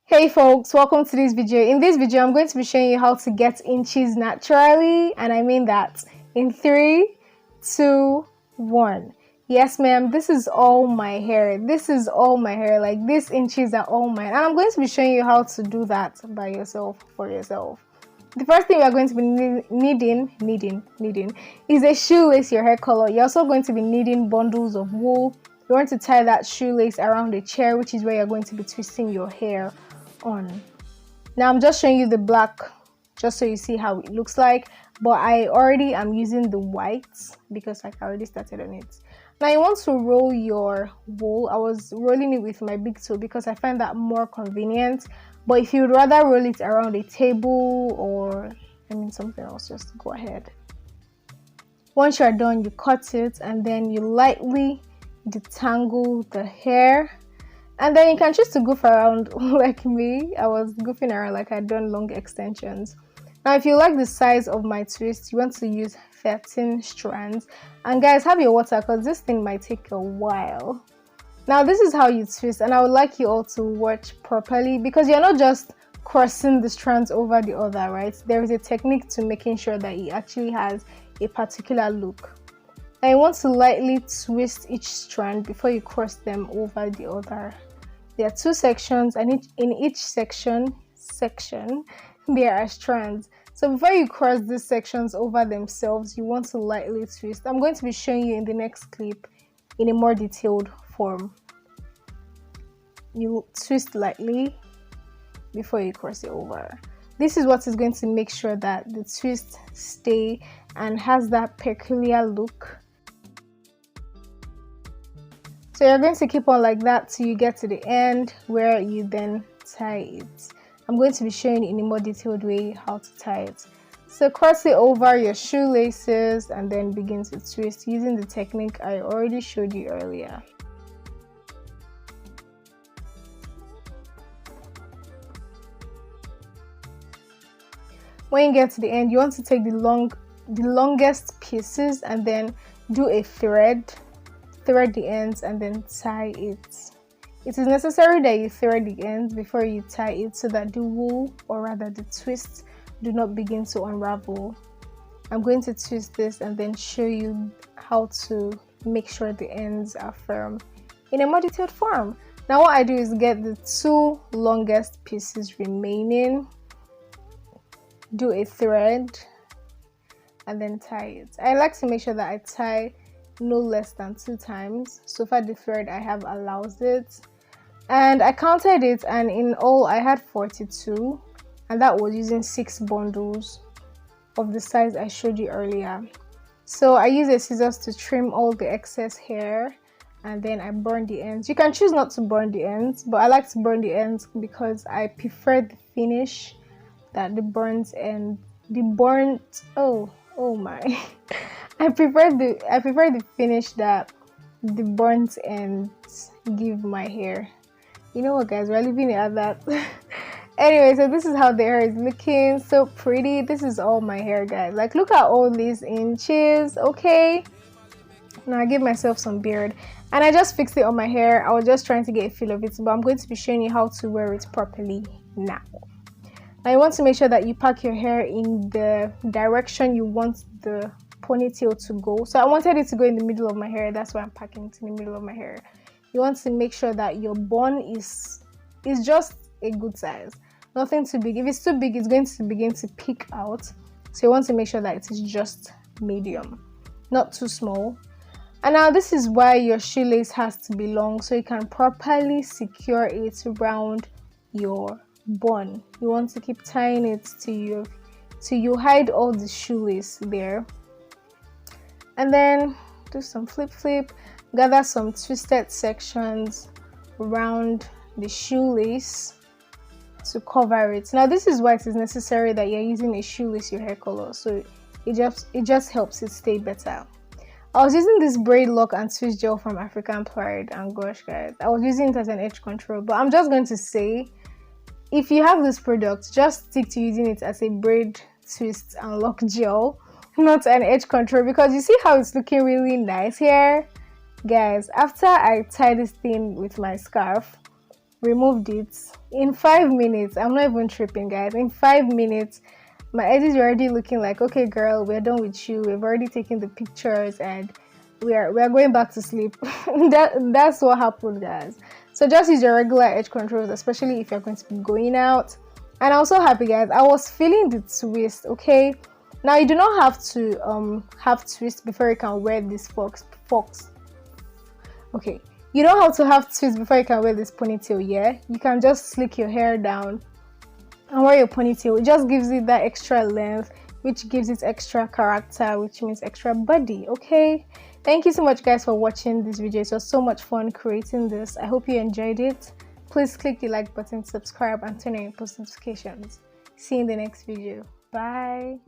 Hey folks, welcome to this video. In this video, I'm going to be showing you how to get inches naturally, and I mean that in 3, 2, 1. Yes, ma'am, this is all my hair. This is all my hair. Like, these inches are all mine. And I'm going to be showing you how to do that by yourself, for yourself. The first thing we are going to be needing is a shoelace, your hair color. You're also going to be needing bundles of wool. You want to tie that shoelace around the chair, which is where you're going to be twisting your hair on. Now I'm just showing you the black just so you see how it looks like, but I already am using the white because I already started on it. Now you want to roll your wool. I was rolling it with my big toe because I find that more convenient, but if you'd rather roll it around a table or something else, just go ahead. Once you're done, you cut it and then you lightly detangle the hair. And then you can choose to goof around like me. I was goofing around like I'd done long extensions. Now, if you like the size of my twist, you want to use 13 strands. And guys, have your water because this thing might take a while. Now, this is how you twist, and I would like you all to watch properly because you're not just crossing the strands over the other, right? There is a technique to making sure that it actually has a particular look. Now, you want to lightly twist each strand before you cross them over the other. There are 2 sections, and in each section there are strands. So before you cross these sections over themselves, you want to lightly twist. I'm going to be showing you in the next clip in a more detailed form. You twist lightly before you cross it over. This is what is going to make sure that the twist stay and has that peculiar look. So you're going to keep on like that till you get to the end where you then tie it. I'm going to be showing you in a more detailed way how to tie it. So cross it over your shoelaces and then begin to twist using the technique I already showed you earlier. When you get to the end, you want to take the longest pieces and then do a thread the ends and then tie it. It is necessary that you thread the ends before you tie it so that the wool, or rather the twists, do not begin to unravel. I'm going to twist this and then show you how to make sure the ends are firm in a more detailed form. Now what I do is get the 2 longest pieces remaining, do a thread and then tie it. I like to make sure that I tie no less than 2 times. So far the thread I have allows it, and I counted it, and in all I had 42, and that was using 6 bundles of the size I showed you earlier. So I use a scissors to trim all the excess hair, and then I burn the ends. You can choose not to burn the ends, but I like to burn the ends because I prefer the finish that the burnt end, oh my I prefer the finish that the burnt ends give my hair. You know what, guys, we're leaving it at that. Anyway, so this is how the hair is looking. So pretty. This is all my hair, guys. Like, look at all these inches. Okay, now I give myself some beard and I just fixed it on my hair. I was just trying to get a feel of it, but I'm going to be showing you how to wear it properly now. Now you want to make sure that you pack your hair in the direction you want the ponytail to go. So I wanted it to go in the middle of my hair. That's why I'm packing it in the middle of my hair. You want to make sure that your bun is just a good size, nothing too big. If it's too big, it's going to begin to peek out. So you want to make sure that it is just medium, not too small. And now this is why your shoelace has to be long, so you can properly secure it around your bun. You want to keep tying it till you hide all the shoelace there, and then do some flip, gather some twisted sections around the shoelace to cover it. Now this is why it is necessary that you're using a shoelace your hair color, so it just helps it stay better. I was using this braid lock and twist gel from African Pride, and gosh guys, I was using it as an edge control, but I'm just going to say, if you have this product, just stick to using it as a braid twist and lock gel, not an edge control, because you see how it's looking really nice here, guys. After I tie this thing with my scarf, removed it in 5 minutes. I'm not even tripping, guys. In 5 minutes, my edits were already looking like, okay, girl, we're done with you. We've already taken the pictures and we are going back to sleep. That's what happened, guys. So just use your regular edge controls, especially if you're going to be going out. And I'm so happy, guys. I was feeling the twist. Okay, now you do not have to have twist before you can wear this fox. Okay, you don't have to have twist before you can wear this ponytail. Yeah, you can just slick your hair down and wear your ponytail. It just gives it that extra length, which gives it extra character, which means extra body. Okay, thank you so much, guys, for watching this video. It was so much fun creating this. I hope you enjoyed it. Please click the like button, subscribe, and turn on your post notifications. See you in the next video. Bye.